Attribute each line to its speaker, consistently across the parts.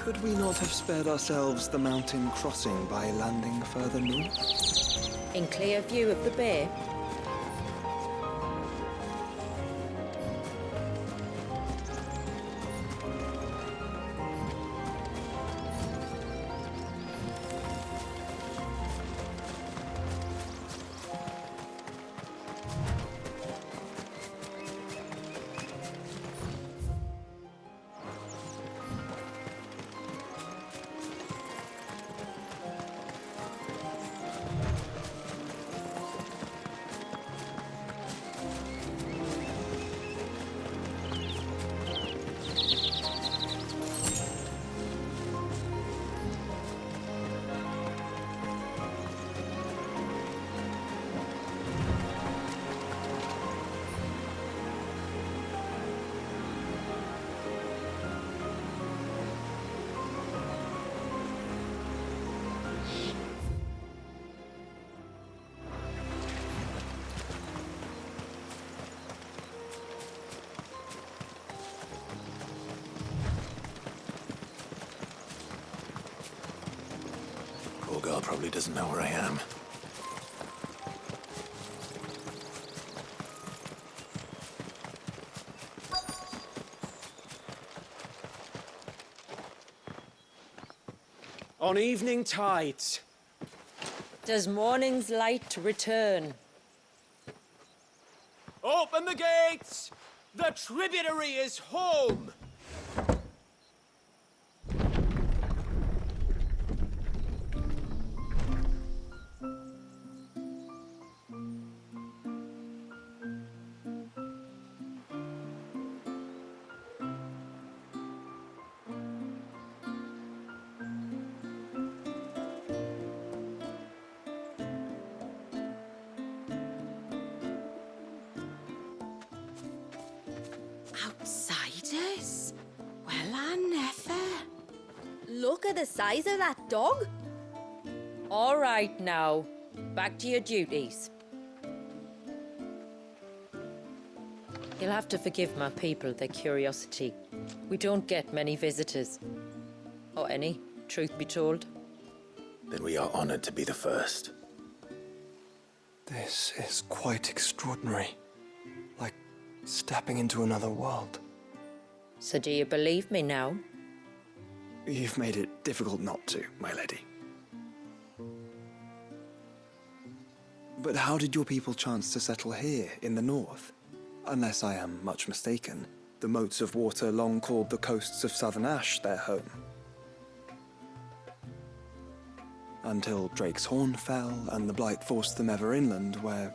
Speaker 1: Could we not have spared ourselves the mountain crossing by landing further north?
Speaker 2: In clear view of the bay?
Speaker 3: Poor girl probably doesn't know where I am.
Speaker 4: On evening tides.
Speaker 2: Does morning's light return?
Speaker 4: Open the gates! The tributary is home!
Speaker 5: Outsiders? Well, I never. Look at the size of that dog.
Speaker 2: All right now, back to your duties. You'll have to forgive my people their curiosity. We don't get many visitors. Or any, truth be told.
Speaker 3: Then we are honored to be the first.
Speaker 1: This is quite extraordinary. Like stepping into another world.
Speaker 2: So do you believe me now?
Speaker 1: You've made it difficult not to, my lady. But how did your people chance to settle here in the north? Unless I am much mistaken, the moats of water long called the coasts of southern Ash their home. Until Drake's Horn fell and the Blight forced them ever inland, where...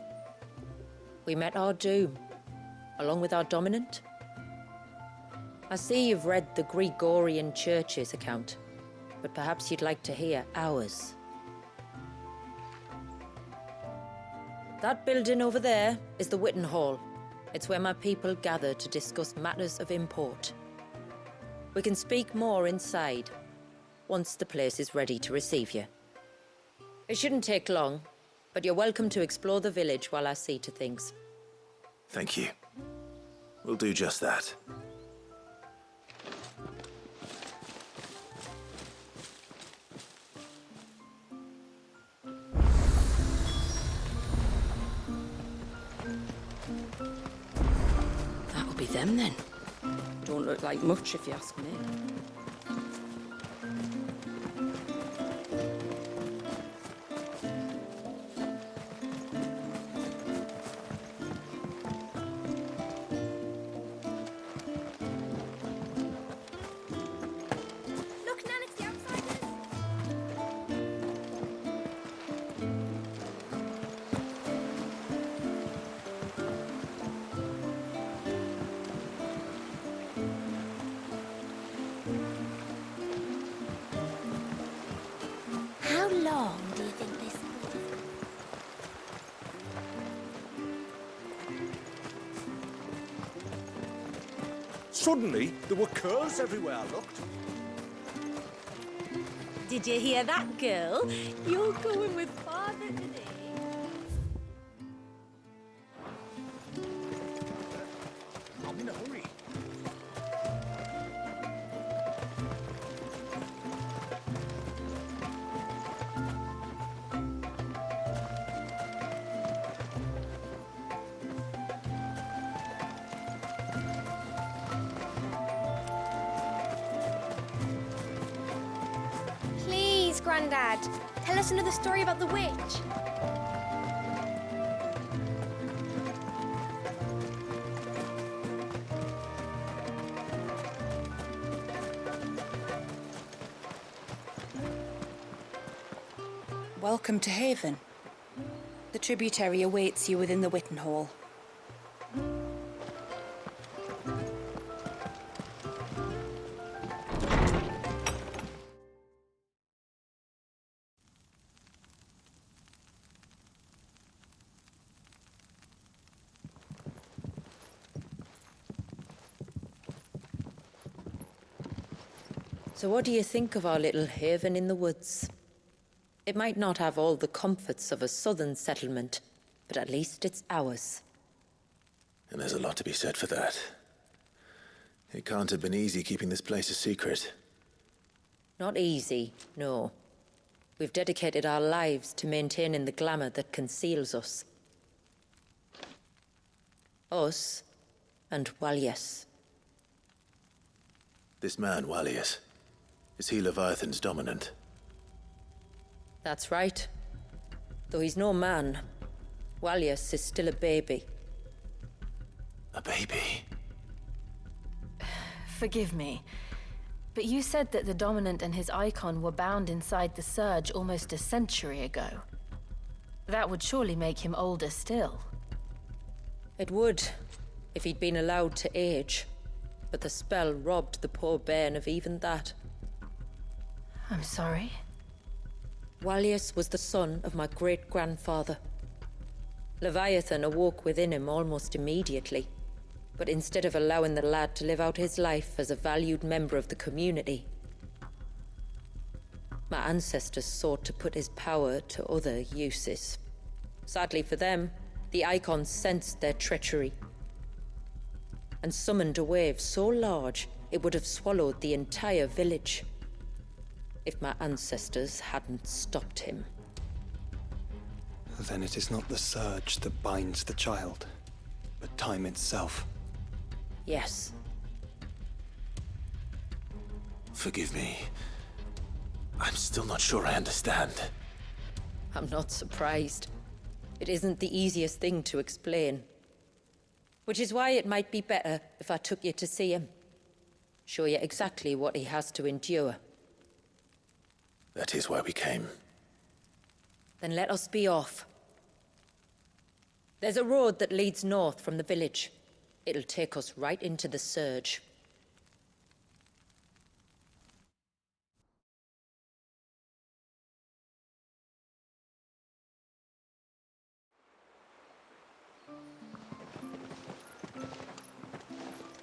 Speaker 2: We met our doom, along with our dominant. I see you've read the Gregorian Church's account, but perhaps you'd like to hear ours. That building over there is the Witten Hall. It's where my people gather to discuss matters of import. We can speak more inside, once the place is ready to receive you. It shouldn't take long, but you're welcome to explore the village while I see to things.
Speaker 3: Thank you. We'll do just that.
Speaker 5: That'll be them then. Don't look like much if you ask me.
Speaker 6: Look, Nan, it's the outsiders. How long do you think this will?
Speaker 4: Suddenly, there were curls everywhere I looked.
Speaker 6: Did you hear that, girl? You're going with father today.
Speaker 4: I'm in a hurry.
Speaker 5: Grandad. Tell us another story about the witch.
Speaker 7: Welcome to Haven. The tributary awaits you within the Witten Hall.
Speaker 2: So what do you think of our little haven in the woods? It might not have all the comforts of a southern settlement, but at least it's ours.
Speaker 3: And there's a lot to be said for that. It can't have been easy keeping this place a secret.
Speaker 2: Not easy, no. We've dedicated our lives to maintaining the glamour that conceals us. Us and Walias.
Speaker 3: This man, Walias, is he Leviathan's dominant?
Speaker 2: That's right. Though he's no man, Walias is still a baby.
Speaker 3: A baby?
Speaker 6: Forgive me, but you said that the Dominant and his icon were bound inside the Surge almost a century ago. That would surely make him older still.
Speaker 2: It would, if he'd been allowed to age. But the spell robbed the poor bairn of even that.
Speaker 6: I'm sorry.
Speaker 2: Walias was the son of my great-grandfather. Leviathan awoke within him almost immediately. But instead of allowing the lad to live out his life as a valued member of the community, my ancestors sought to put his power to other uses. Sadly for them, the icons sensed their treachery and summoned a wave so large it would have swallowed the entire village if my ancestors hadn't stopped him.
Speaker 1: Then it is not the surge that binds the child, but time itself.
Speaker 2: Yes.
Speaker 3: Forgive me. I'm still not sure I understand.
Speaker 2: I'm not surprised. It isn't the easiest thing to explain. Which is why it might be better if I took you to see him. Show you exactly what he has to endure.
Speaker 3: That is why we came.
Speaker 2: Then let us be off. There's a road that leads north from the village. It'll take us right into the Surge.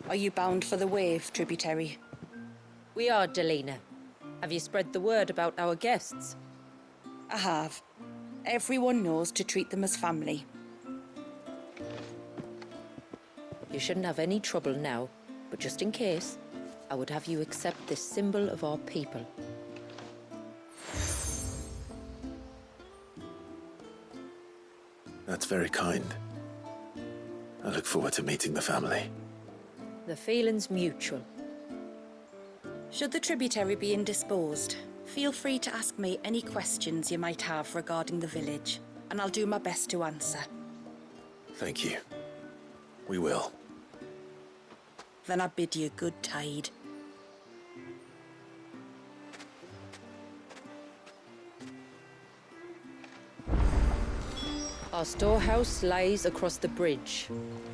Speaker 7: Are you bound for the Wave tributary?
Speaker 2: We are, Delina. Have you spread the word about our guests?
Speaker 7: I have. Everyone knows to treat them as family.
Speaker 2: You shouldn't have any trouble now, but just in case, I would have you accept this symbol of our people.
Speaker 3: That's very kind. I look forward to meeting the family.
Speaker 2: The feeling's mutual.
Speaker 7: Should the tributary be indisposed, feel free to ask me any questions you might have regarding the village, and I'll do my best to answer.
Speaker 3: Thank you. We will.
Speaker 7: Then I bid you good tide.
Speaker 2: Our storehouse lies across the bridge.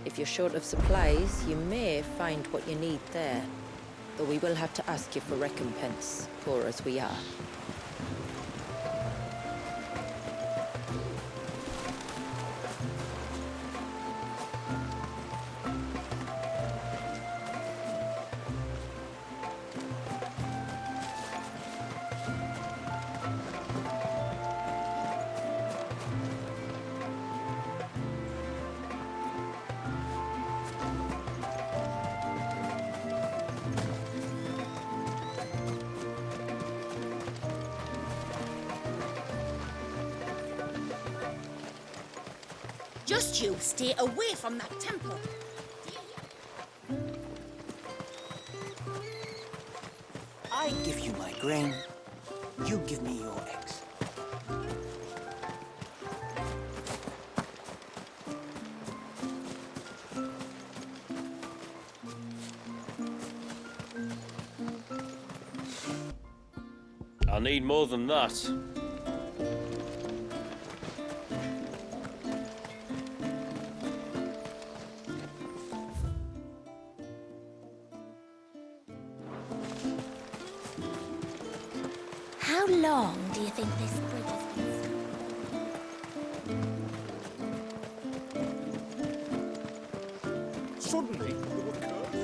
Speaker 2: If you're short of supplies, you may find what you need there. Though we will have to ask you for recompense, poor as we are.
Speaker 5: Just you stay away from that temple.
Speaker 8: I give you my grain.
Speaker 4: You give me your eggs.
Speaker 8: I'll need more than that.
Speaker 5: How long do you think this bridge has been?
Speaker 4: Suddenly, there were curves.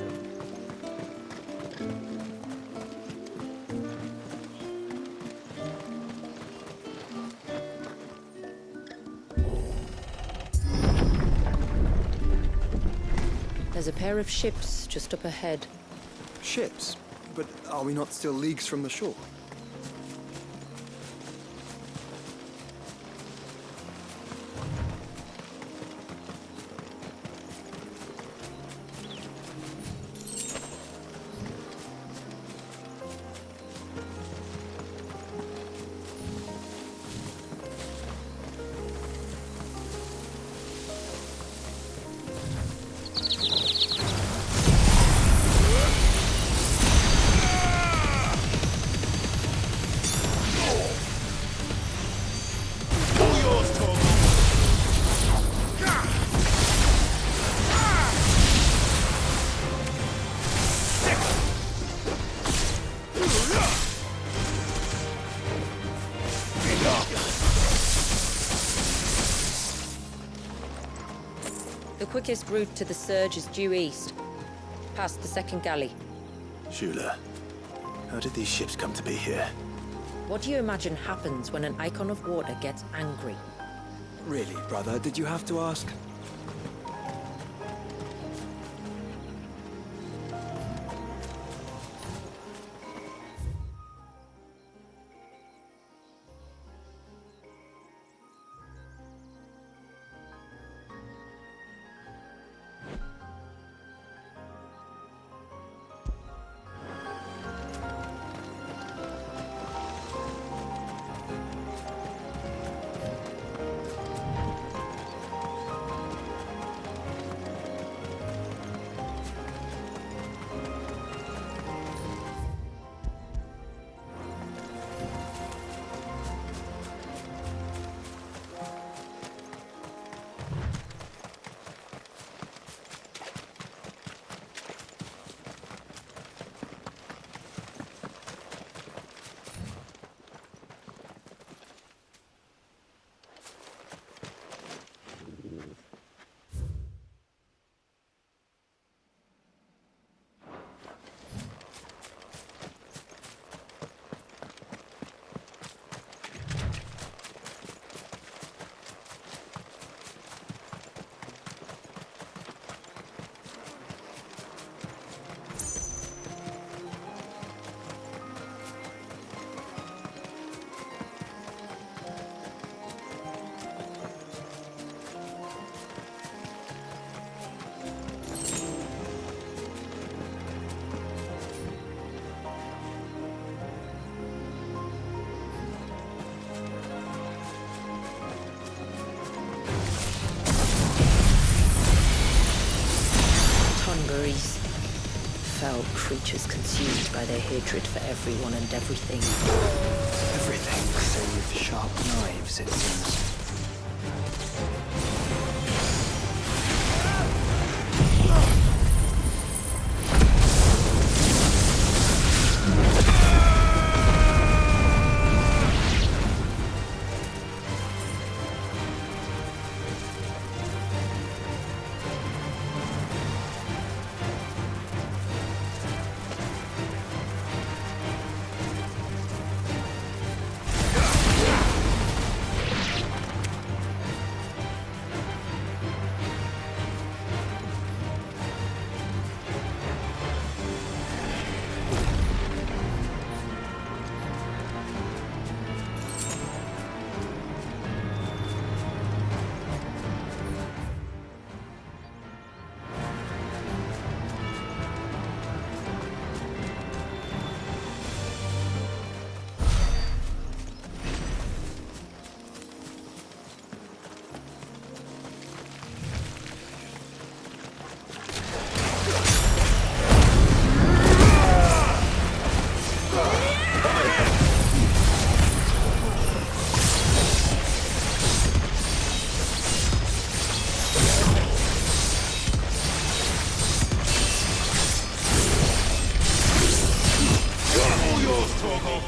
Speaker 2: There's a pair of ships just up ahead.
Speaker 1: Ships? But are we not still leagues from the shore?
Speaker 2: The quickest route to the surge is due east, past the second galley.
Speaker 3: Shula, how did these ships come to be here?
Speaker 2: What do you imagine happens when an icon of water gets angry?
Speaker 1: Really, brother, did you have to ask?
Speaker 2: Foul creatures consumed by their hatred for everyone and everything.
Speaker 1: Everything save sharp knives, it seems.
Speaker 4: Torgal.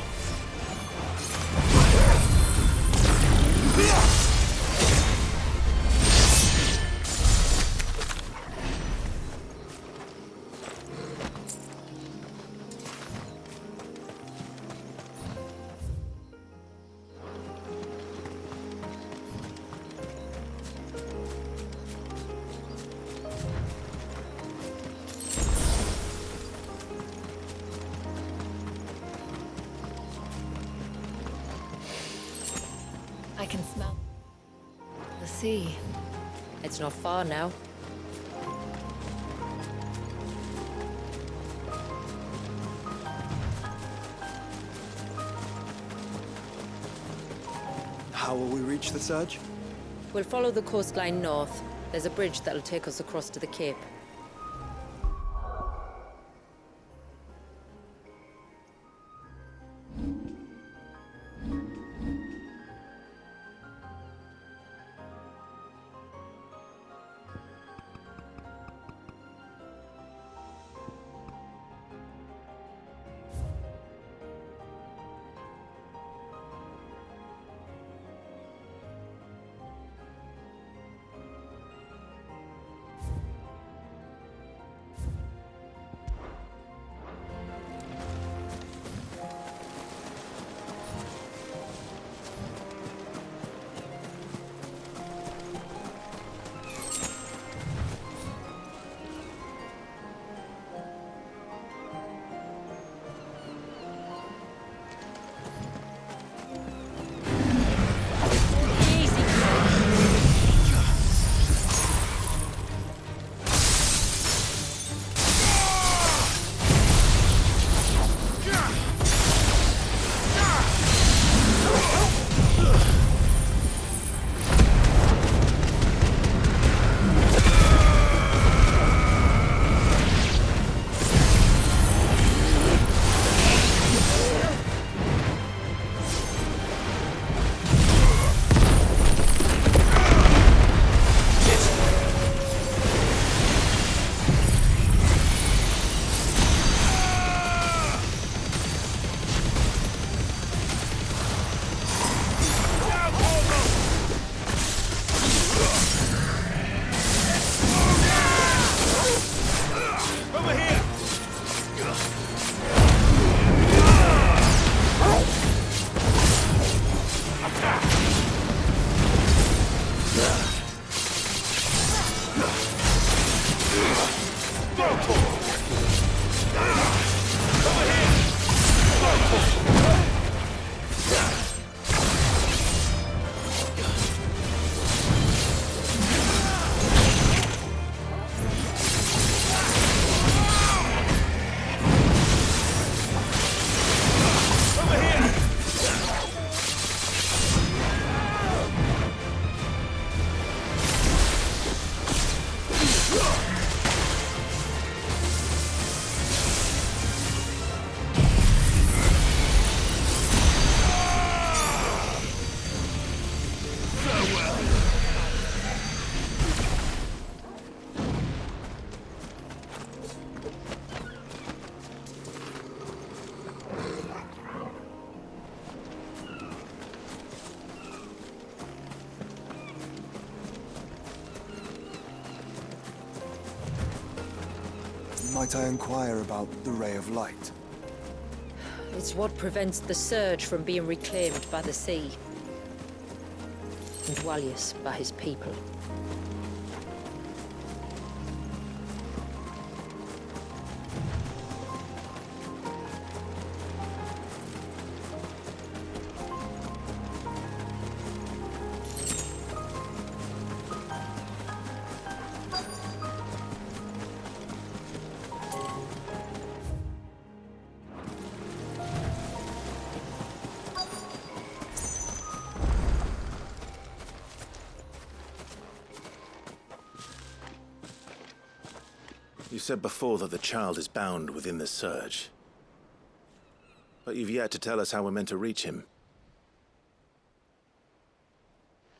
Speaker 6: I can smell the sea.
Speaker 2: It's not far now.
Speaker 1: How will we reach the surge?
Speaker 2: We'll follow the coastline north. There's a bridge that'll take us across to the cape.
Speaker 1: Might I inquire about the ray of light?
Speaker 2: It's what prevents the surge from being reclaimed by the sea. And Walius by his people.
Speaker 3: You said before that the child is bound within the surge. But you've yet to tell us how we're meant to reach him.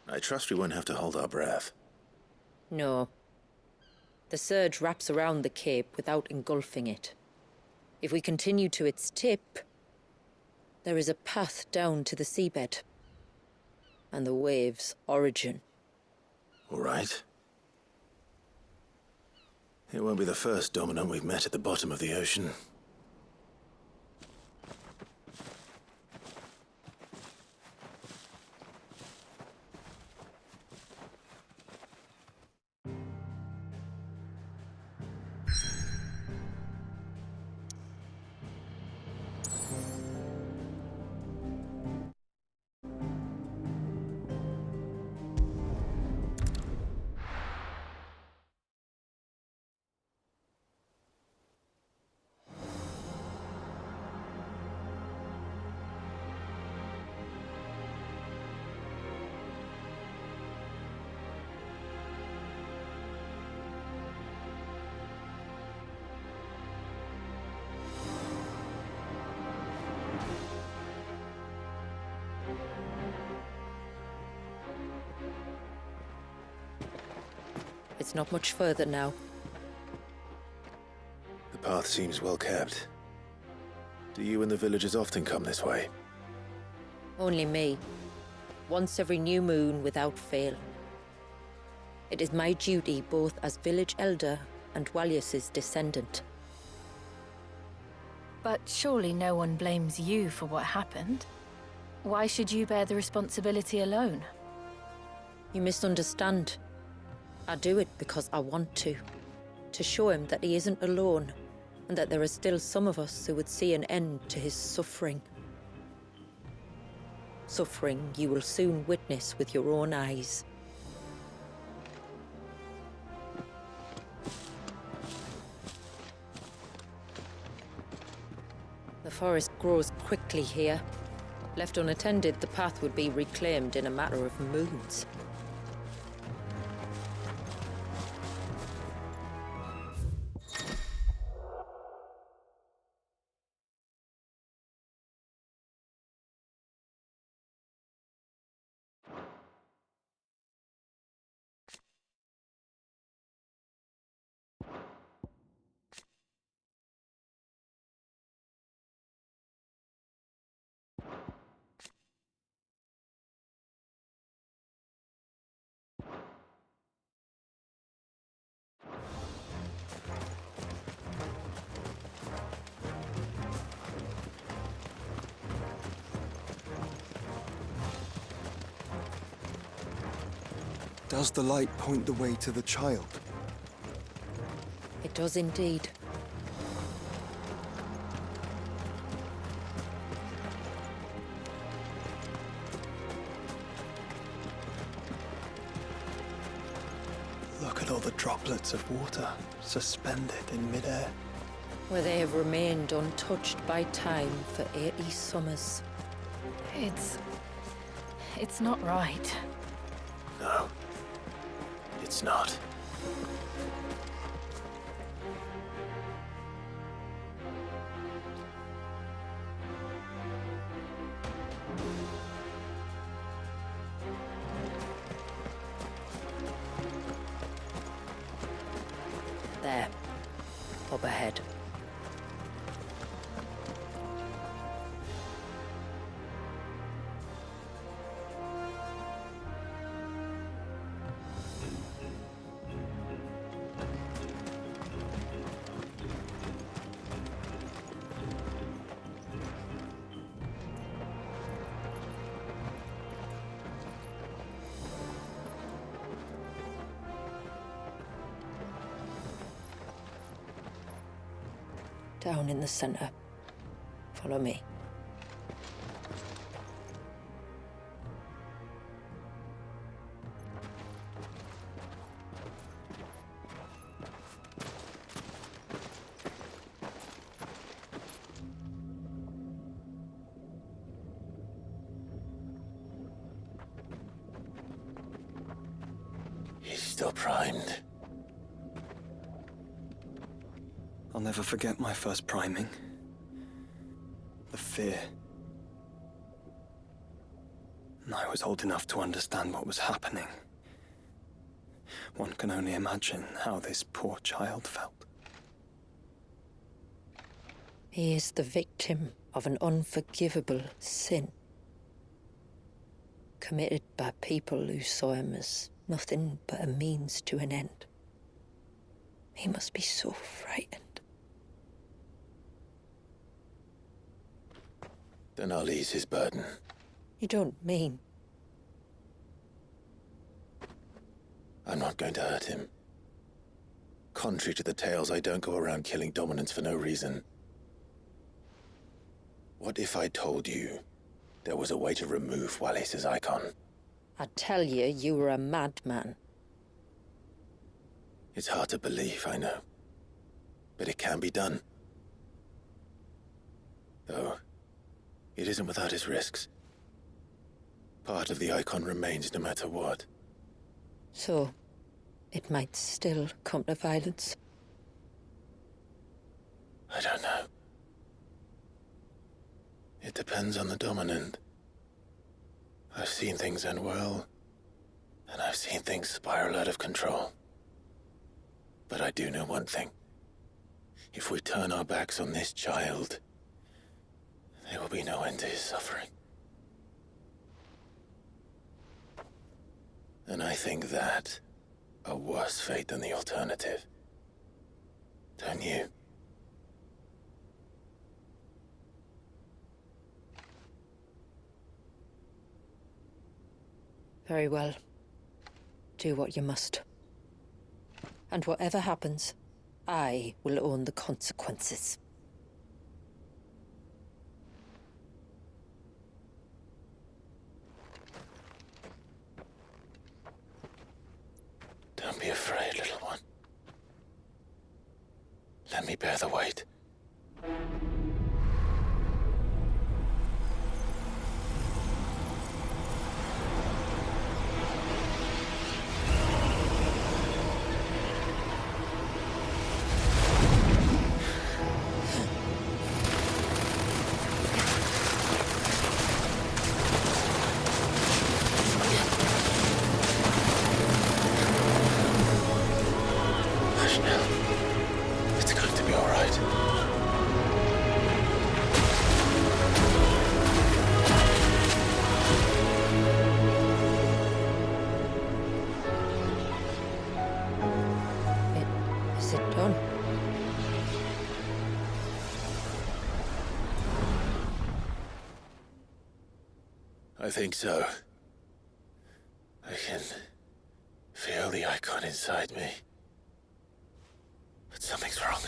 Speaker 3: I trust we won't have to hold our breath.
Speaker 2: No. The surge wraps around the cape without engulfing it. If we continue to its tip, There is a path down to the seabed. And the wave's origin.
Speaker 3: All right. It won't be the first dominant we've met at the bottom of the ocean.
Speaker 2: It's not much further now.
Speaker 3: The path seems well kept. Do you and the villagers often come this way?
Speaker 2: Only me. Once every new moon without fail. It is my duty both as village elder and Walius's descendant.
Speaker 6: But surely no one blames you for what happened. Why should you bear the responsibility alone?
Speaker 2: You misunderstand. I do it because I want to. To show him that he isn't alone, and that there are still some of us who would see an end to his suffering. Suffering you will soon witness with your own eyes. The forest grows quickly here. Left unattended, the path would be reclaimed in a matter of moons.
Speaker 1: Does the light point the way to the child?
Speaker 2: It does indeed.
Speaker 1: Look at all the droplets of water suspended in midair.
Speaker 2: Where they have remained untouched by time for 80 summers.
Speaker 6: It's not right.
Speaker 3: No. It's not.
Speaker 2: There. Up ahead. Down in the center. Follow me.
Speaker 3: He's still primed.
Speaker 1: I'll never forget my first priming. The fear. And I was old enough to understand what was happening. One can only imagine how this poor child felt.
Speaker 2: He is the victim of an unforgivable sin committed by people who saw him as nothing but a means to an end. He must be so frightened.
Speaker 3: Then I'll ease his burden.
Speaker 2: You don't mean?
Speaker 3: I'm not going to hurt him. Contrary to the tales, I don't go around killing dominants for no reason. What if I told you there was a way to remove Walis's icon?
Speaker 2: I'd tell you you were a madman.
Speaker 3: It's hard to believe, I know. But it can be done. Though, it isn't without its risks. Part of the icon remains no matter what.
Speaker 2: So, it might still come to violence?
Speaker 3: I don't know. It depends on the dominant. I've seen things end well, and I've seen things spiral out of control. But I do know one thing. If we turn our backs on this child, there will be no end to his suffering. And I think that a worse fate than the alternative. Don't you?
Speaker 2: Very well. Do what you must. And whatever happens, I will own the consequences.
Speaker 3: Don't be afraid, little one. Let me bear the weight. I think so. I can feel the icon inside me. But something's wrong.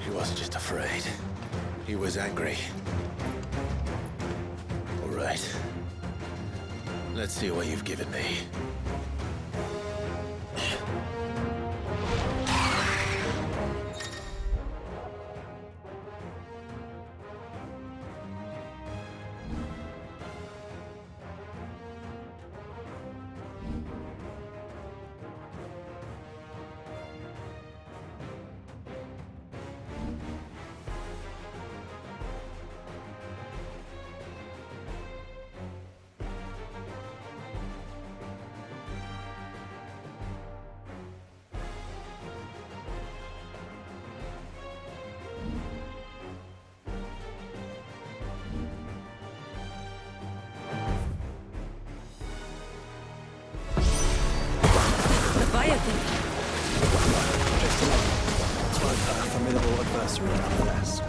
Speaker 3: He wasn't just afraid. He was angry. All right. Let's see what you've given me.
Speaker 1: A formidable adversary nonetheless.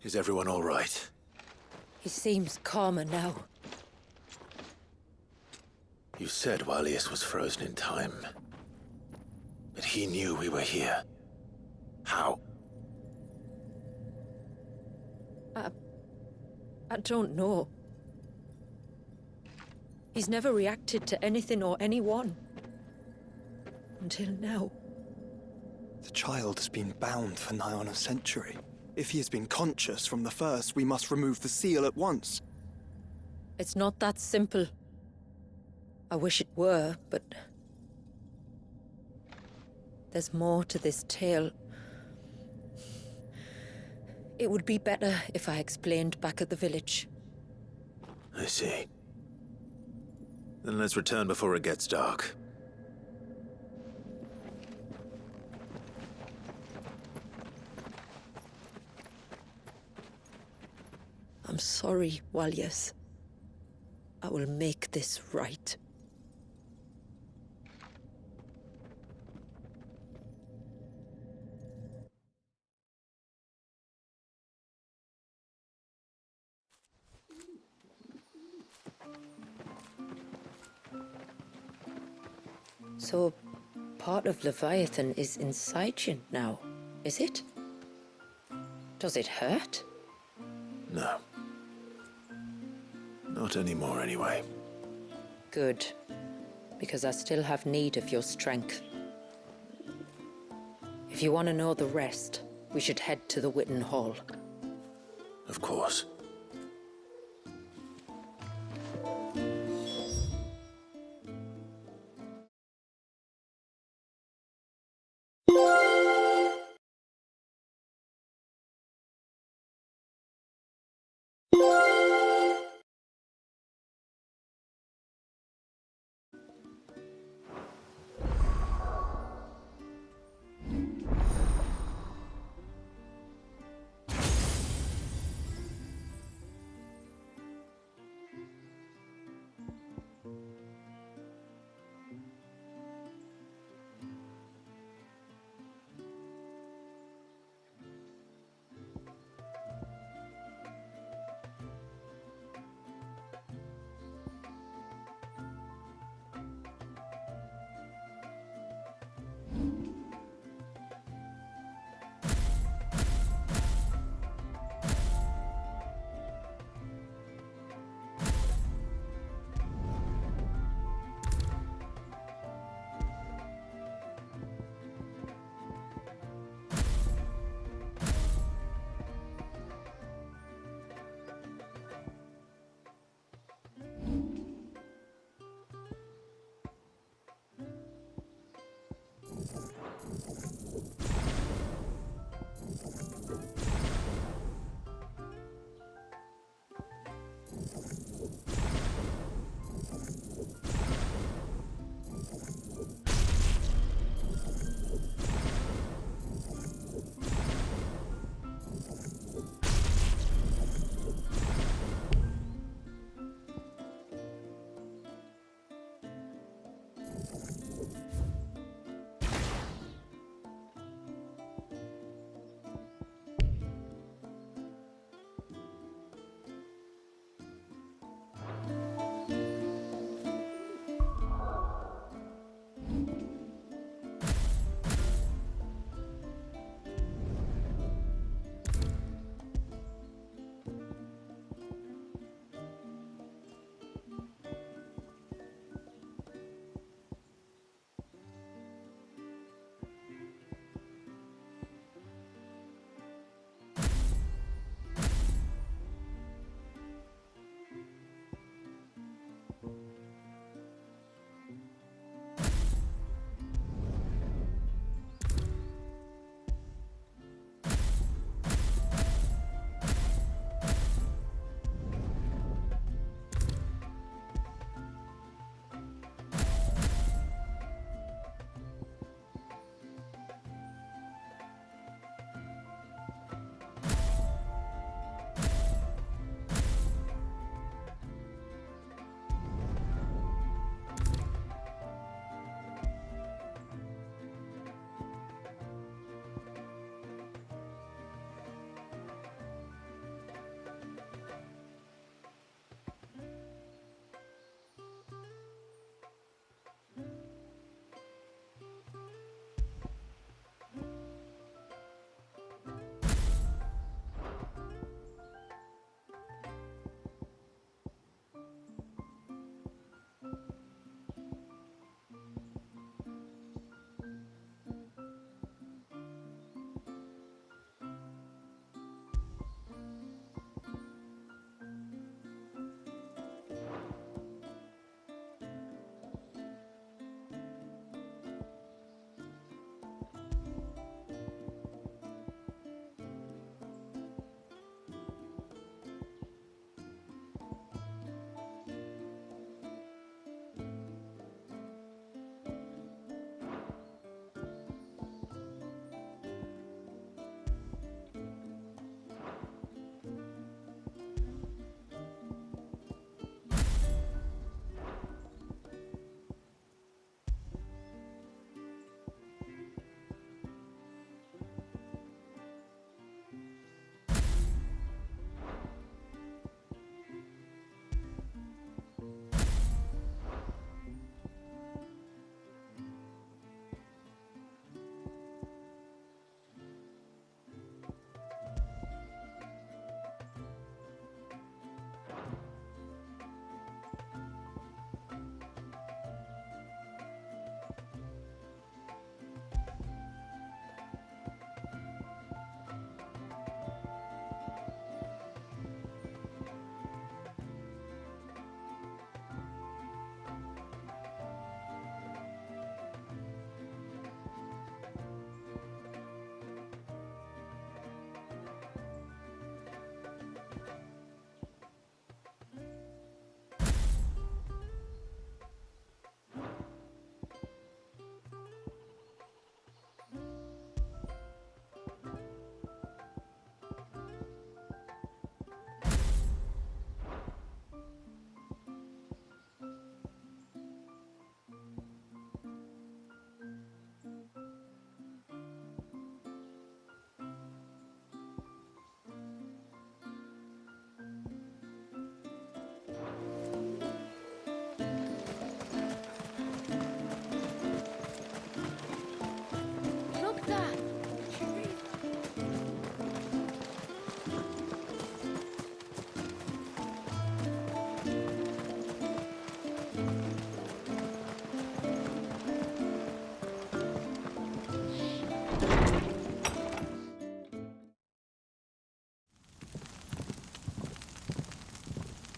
Speaker 3: Is everyone all right?
Speaker 2: He seems calmer now.
Speaker 3: You said Walius was frozen in time. But he knew we were here. How?
Speaker 2: I don't know. He's never reacted to anything or anyone. Until now.
Speaker 1: The child has been bound for nigh on a century. If he has been conscious from the first, we must remove the seal at once.
Speaker 2: It's not that simple. I wish it were, but... there's more to this tale. It would be better if I explained back at the village.
Speaker 3: I see. Then let's return before it gets dark.
Speaker 2: I'm sorry, Walius. I will make this right. So, part of Leviathan is inside you now, is it? Does it hurt?
Speaker 3: No. Not anymore, anyway.
Speaker 2: Good. Because I still have need of your strength. If you want to know the rest, we should head to the Witten Hall.
Speaker 3: Of course.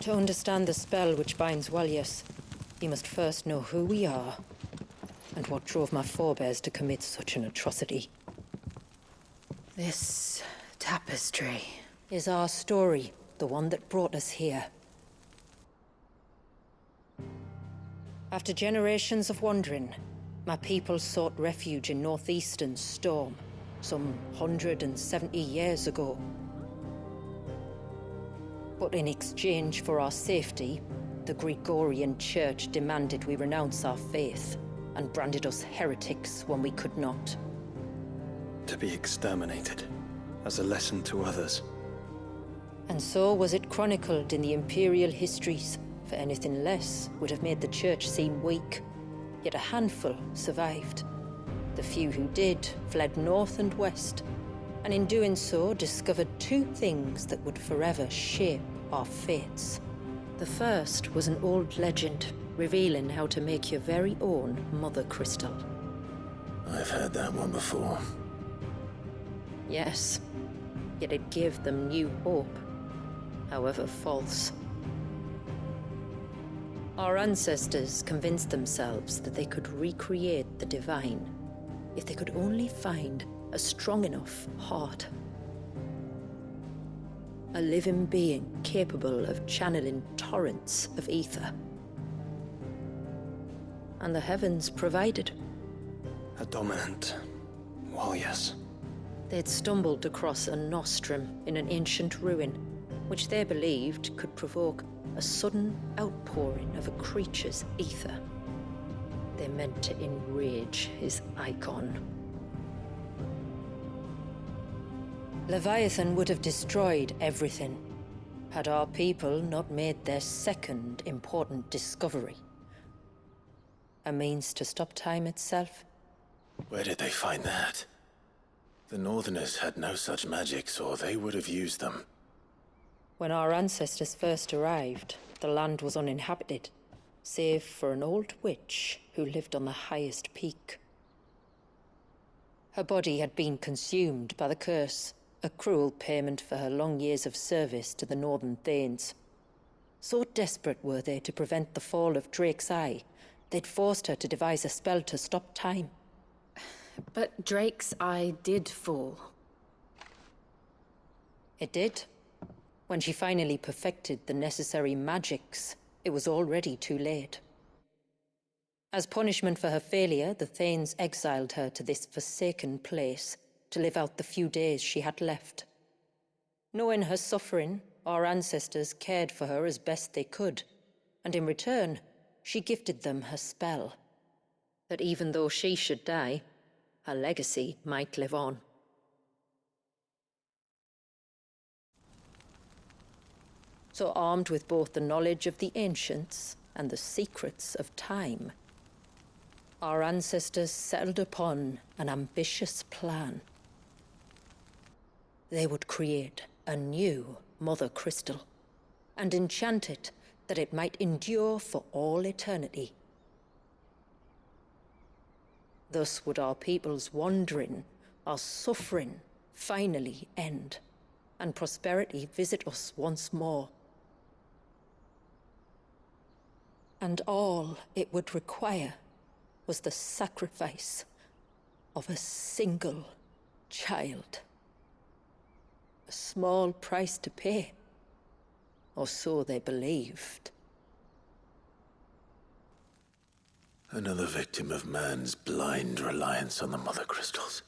Speaker 2: To understand the spell which binds Walius, you must first know who we are, and what drove my forebears to commit such an atrocity. This tapestry is our story, the one that brought us here. After generations of wandering, my people sought refuge in northeastern Storm, some 170 years ago. But in exchange for our safety, the Gregorian Church demanded we renounce our faith, and branded us heretics when we could not.
Speaker 1: To be exterminated, as a lesson to others.
Speaker 2: And so was it chronicled in the imperial histories, for anything less would have made the Church seem weak. Yet a handful survived. The few who did fled north and west, and in doing so discovered two things that would forever shape our fates. The first was an old legend, revealing how to make your very own Mother Crystal.
Speaker 3: I've heard that one before.
Speaker 2: Yes, yet it gave them new hope, however false. Our ancestors convinced themselves that they could recreate the divine if they could only find a strong enough heart. A living being capable of channeling torrents of ether. And the heavens provided.
Speaker 1: A dominant. Well, yes.
Speaker 2: They'd stumbled across a nostrum in an ancient ruin, which they believed could provoke a sudden outpouring of a creature's ether. They meant to enrage his icon. Leviathan would have destroyed everything, had our people not made their second important discovery. A means to stop time itself.
Speaker 3: Where did they find that? The Northerners had no such magics, or they would have used them.
Speaker 2: When our ancestors first arrived, the land was uninhabited, save for an old witch who lived on the highest peak. Her body had been consumed by the curse, a cruel payment for her long years of service to the Northern Thanes. So desperate were they to prevent the fall of Drake's Eye, they'd forced her to devise a spell to stop time.
Speaker 6: But Drake's Eye did fall.
Speaker 2: It did. When she finally perfected the necessary magics, it was already too late. As punishment for her failure, the Thanes exiled her to this forsaken place to live out the few days she had left. Knowing her suffering, our ancestors cared for her as best they could, and in return, she gifted them her spell. That even though she should die, her legacy might live on. So armed with both the knowledge of the ancients and the secrets of time, our ancestors settled upon an ambitious plan. They would create a new Mother Crystal and enchant it that it might endure for all eternity. Thus would our people's wandering, our suffering, finally end, and prosperity visit us once more. And all it would require was the sacrifice of a single child. A small price to pay, or so they believed.
Speaker 3: Another victim of man's blind reliance on the Mother Crystals.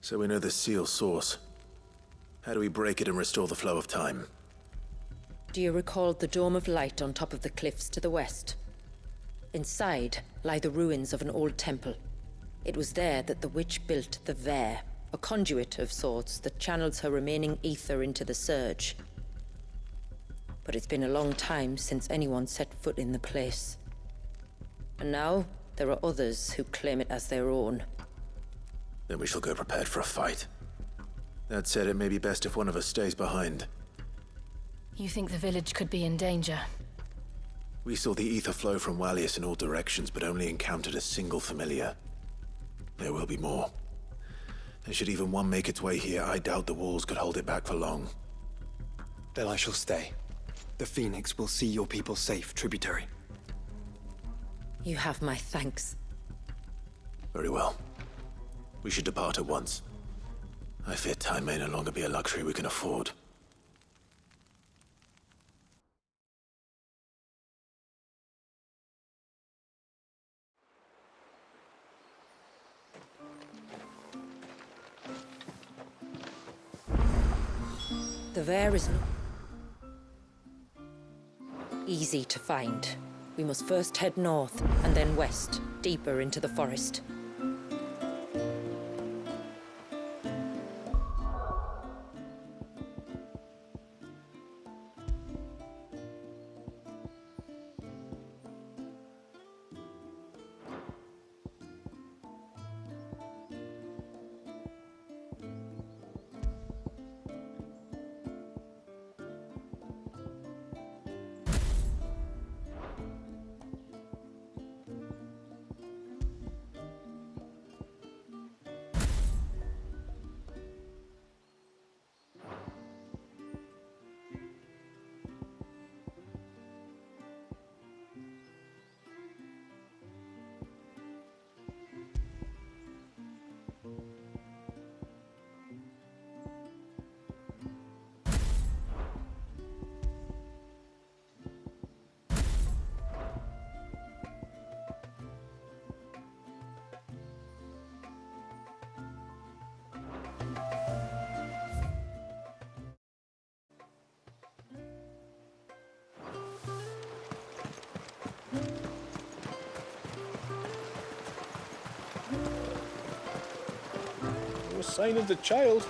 Speaker 3: So we know the seal source. How do we break it and restore the flow of time?
Speaker 2: Do you recall the dome of light on top of the cliffs to the west? Inside lie the ruins of an old temple. It was there that the witch built the Ver, a conduit of sorts that channels her remaining ether into the surge. But it's been a long time since anyone set foot in the place. And now, there are others who claim it as their own.
Speaker 3: Then we shall go prepared for a fight. That said, it may be best if one of us stays behind.
Speaker 6: You think the village could be in danger?
Speaker 3: We saw the ether flow from Walius in all directions, but only encountered a single familiar. There will be more. And should even one make its way here, I doubt the walls could hold it back for long.
Speaker 1: Then I shall stay. The Phoenix will see your people safe, tributary.
Speaker 2: You have my thanks.
Speaker 3: Very well. We should depart at once. I fear time may no longer be a luxury we can afford.
Speaker 2: The Vare is not easy to find. We must first head north and then west, deeper into the forest.
Speaker 8: No sign of the child.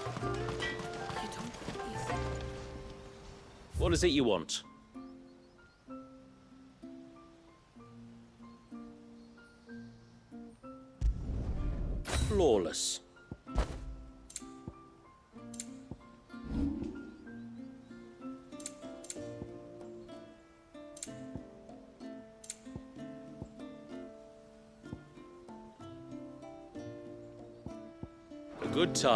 Speaker 8: What is it you want? Flawless. A good time.